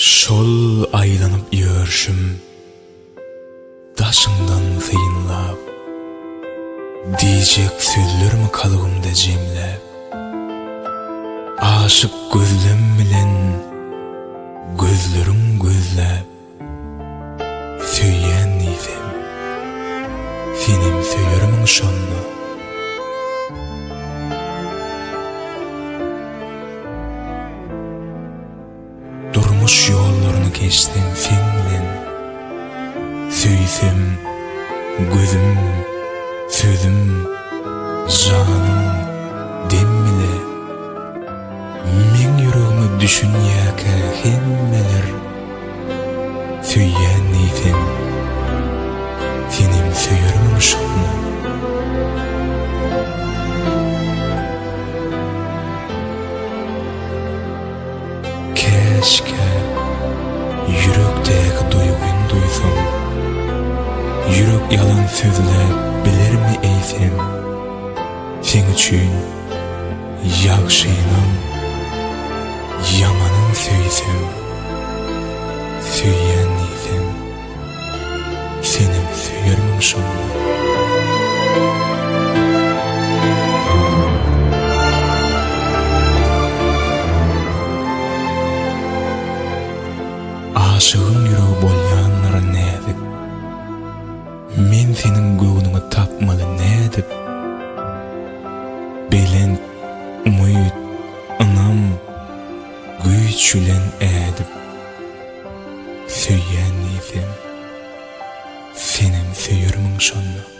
Şol aylanıp yörşüm daşından fıyınlap, diyecek sözlerimi kalıgımda jemlep, aşık gözlüm bilen gözlerim gözlep, söyyen nifem senem söyörümün şonnu. Durmuş yollarını geçtim sen bilen, söysem gözüm, sözüm, canım demmile, men yüreğimi düşünýäke hemmeler, söyýän nifem senem söyörümün şonnu. Keşke yürekdeki duyguny duysam, yürek yalan sözler bilir mi eysem, sen üçün ýagşynam, yamanım söysem, söyýän nifem senem söyörümün şonnu. Aşığın yüreği bolýanlara nädip, men senin göwnüňi tapmaly nädip, belent, umyt, ynam, güýç bilen ädip, söýýän nifem senem söyörümün şonnu.